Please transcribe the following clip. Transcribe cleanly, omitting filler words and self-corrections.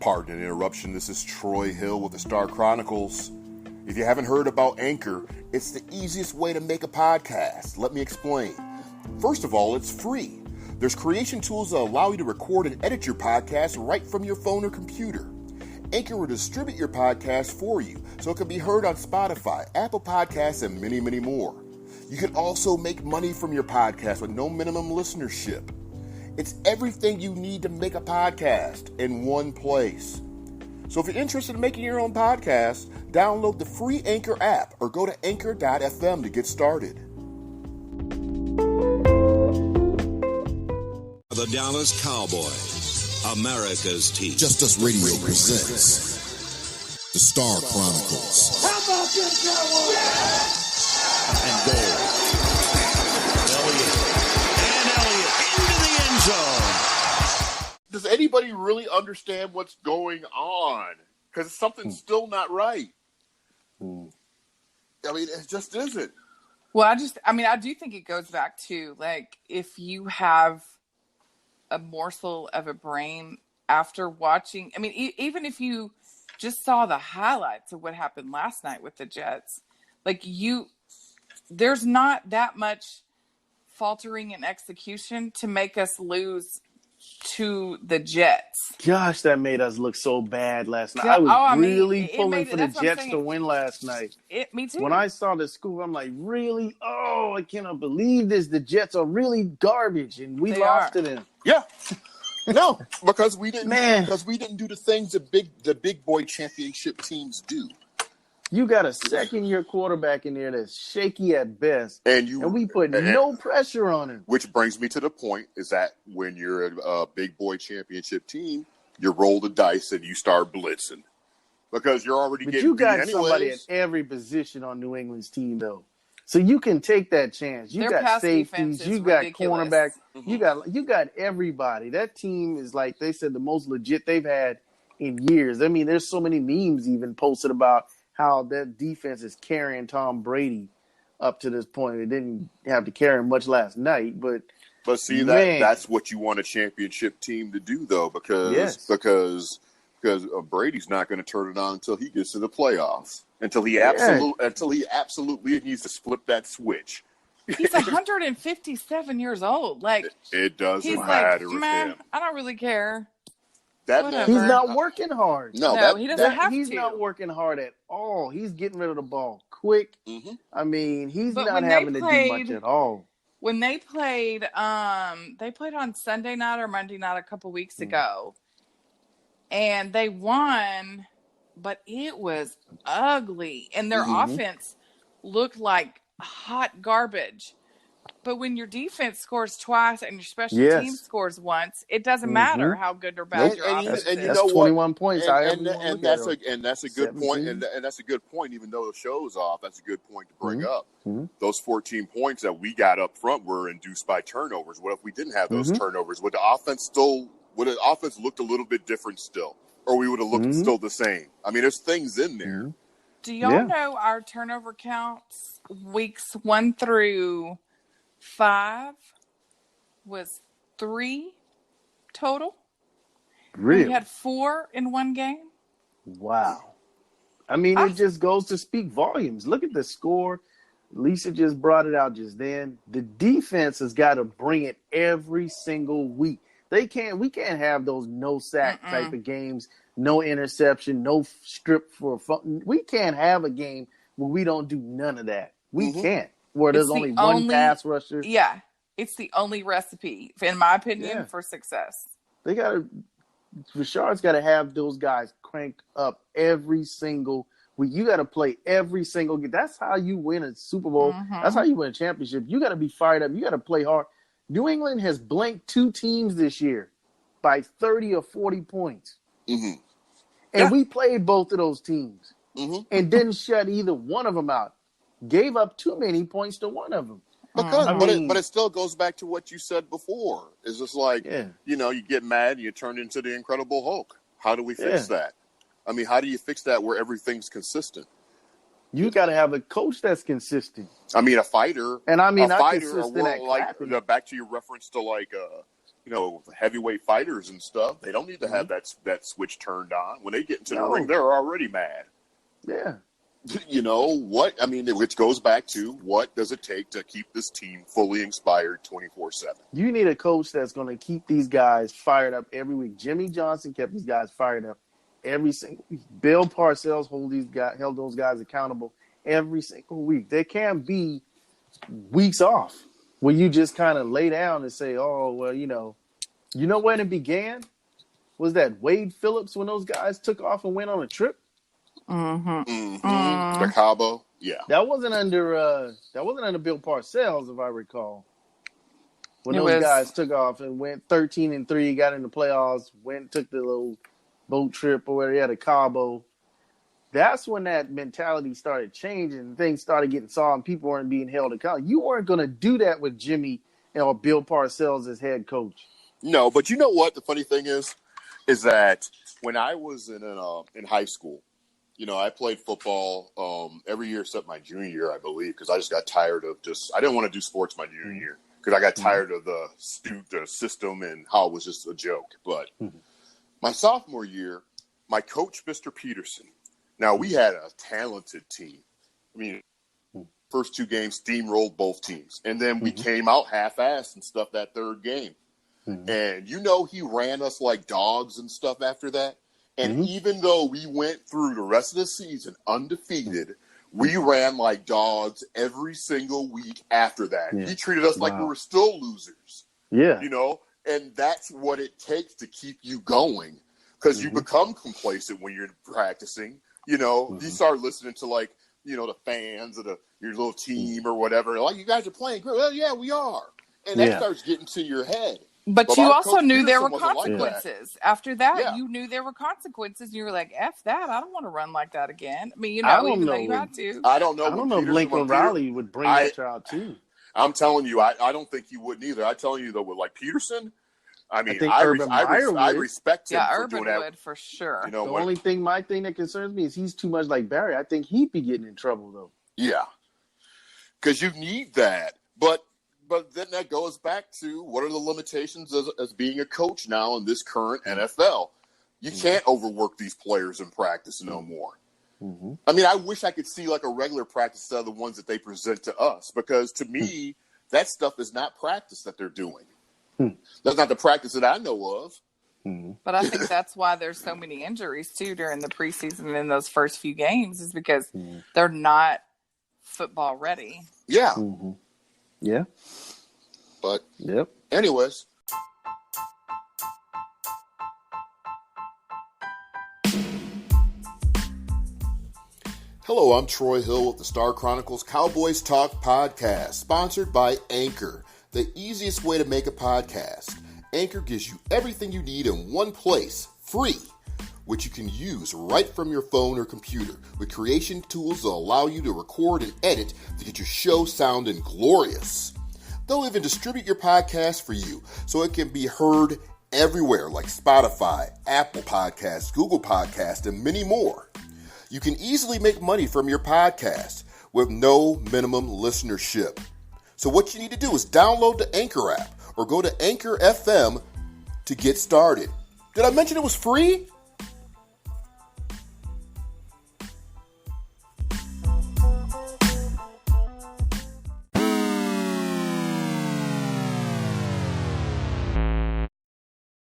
Pardon an interruption, this is Troy Hill with the Star Chronicles. If you haven't heard about Anchor, it's the easiest way to make a podcast. Let me explain. First of all, it's free. There's creation tools that allow you to record and edit your podcast right from your phone or computer. Anchor will distribute your podcast for you, so it can be heard on Spotify, Apple Podcasts, and many, many more. You can also make money from your podcast with no minimum listenership. It's everything you need to make a podcast in one place. So if you're interested in making your own podcast, download the free Anchor app or go to anchor.fm to get started. The Dallas Cowboys, America's team. Just Us Radio presents the Star Chronicles. How about this, Cowboys? Yeah! And goal. Elliott into the end zone. Does anybody really understand what's going on? Because something's still not right. I mean, it just isn't. Well, I do think it goes back to, like, if you have a morsel of a brain after watching, I mean, even if you just saw the highlights of what happened last night with the Jets, like, there's not that much faltering in execution to make us lose to the Jets. Gosh, that made us look so bad last night. I was really pulling for the Jets to win last night. Me too. When I saw the score, I'm like, really? Oh, I cannot believe this. The Jets are really garbage, and we lost to them. Yeah. No, because we didn't do the things the big boy championship teams do. You got a second-year quarterback in there that's shaky at best, and we put no pressure on him. Which brings me to the point is that when you're a big boy championship team, you roll the dice and you start blitzing because you're already getting beat anyways. But you got somebody at every position on New England's team, though. So you can take that chance. You got safeties, you got cornerbacks, you got everybody. That team is, like they said, the most legit they've had in years. I mean, there's so many memes even posted about how that defense is carrying Tom Brady up to this point. It didn't have to carry him much last night, but see that's what you want a championship team to do, though, because Brady's not going to turn it on until he gets to the playoffs, until he absolutely needs to flip that switch. He's 157 years old. Like, it doesn't matter with him. I don't really care. He's not working hard. No, he doesn't have to. He's not working hard at all. He's getting rid of the ball quick. Mm-hmm. I mean, he's not having to do much at all. When they played on Sunday night or Monday night a couple weeks ago, and they won, but it was ugly, and their offense looked like hot garbage. But when your defense scores twice and your special team scores once, it doesn't matter how good or bad your offense is. That's 21 points. And that's a good point. And that's a good point. Even though the show's off, that's a good point to bring up. Those 14 points that we got up front were induced by turnovers. What if we didn't have those turnovers? Would the offense looked a little bit different still, or we would have looked still the same? I mean, there's things in there. Do y'all know our turnover counts weeks 1 through 5 was 3 total? Really? We had 4 in one game. Wow. I mean, it just goes to speak volumes. Look at the score. Lisa just brought it out just then. The defense has got to bring it every single week. We can't have those no sack type of games, no interception, no strip for fun. We can't have a game where we don't do none of that. We can't. Where there's only one pass rusher. Yeah. It's the only recipe, in my opinion, for success. Rashard's got to have those guys cranked up every single week. You got to play every single game. That's how you win a Super Bowl. That's how you win a championship. You got to be fired up. You got to play hard. New England has blanked 2 teams this year by 30 or 40 points. And we played both of those teams and didn't shut either one of them out. Gave up too many points to one of them. But it still goes back to what you said before. It's just like, you get mad and you turn into the Incredible Hulk. How do we fix that? I mean, how do you fix that where everything's consistent? You got to have a coach that's consistent. I mean, a fighter. And I mean, a fighter, back to your reference to heavyweight fighters and stuff. They don't need to have that switch turned on. When they get into the ring, they're already mad. Yeah. You know what? I mean, which goes back to what does it take to keep this team fully inspired 24/7? You need a coach that's going to keep these guys fired up every week. Jimmy Johnson kept these guys fired up every single week. Bill Parcells held those guys accountable every single week. There can't be weeks off where you just kind of lay down and say, oh, well, you know when it began? Was that Wade Phillips when those guys took off and went on a trip? The Cabo, yeah. That wasn't under Bill Parcells, if I recall. When those guys took off and went 13-3, got in the playoffs, took the little boat trip or where they had a Cabo. That's when that mentality started changing. Things started getting solved and people weren't being held accountable. You weren't going to do that with Jimmy or Bill Parcells as head coach. No, but you know what? The funny thing is that when I was in high school, I played football every year except my junior year, I believe, because I just got tired of I didn't want to do sports my junior year because I got tired of the system and how it was just a joke. But my sophomore year, my coach, Mr. Peterson, now we had a talented team. I mean, first two games steamrolled both teams. And then we came out half-assed and stuff that third game. And he ran us like dogs and stuff after that. And even though we went through the rest of the season undefeated, we ran like dogs every single week after that. Yeah. He treated us like we were still losers. Yeah. And that's what it takes to keep you going because you become complacent when you're practicing. You start listening to the fans of your little team or whatever. Like, you guys are playing great. Well, yeah, we are. And that starts getting to your head. But you also knew there were consequences. After that, you knew there were consequences. And you were like, F that. I don't want to run like that again. I mean, even though you had to. I don't know if Lincoln Riley would bring that child too. I'm telling you, I don't think he would either. I'm telling you, though, with Peterson, I mean, I respect him. Yeah, for Urban doing would for sure. My thing that concerns me is he's too much like Barry. I think he'd be getting in trouble though. Yeah, because you need that. But then that goes back to what are the limitations as being a coach now in this current NFL? You can't overwork these players in practice no more. I mean, I wish I could see like a regular practice instead of the ones that they present to us because to me, that stuff is not practice that they're doing. That's not the practice that I know of. But I think that's why there's so many injuries too during the preseason and in those first few games is because they're not football ready. Yeah. Yeah. But anyways. Hello, I'm Troy Hill with the Star Chronicles Cowboys Talk podcast, sponsored by Anchor, the easiest way to make a podcast. Anchor gives you everything you need in one place, free, which you can use right from your phone or computer with creation tools that allow you to record and edit to get your show sounding glorious. They'll even distribute your podcast for you so it can be heard everywhere like Spotify, Apple Podcasts, Google Podcasts, and many more. You can easily make money from your podcast with no minimum listenership. So what you need to do is download the Anchor app or go to Anchor FM to get started. Did I mention it was free?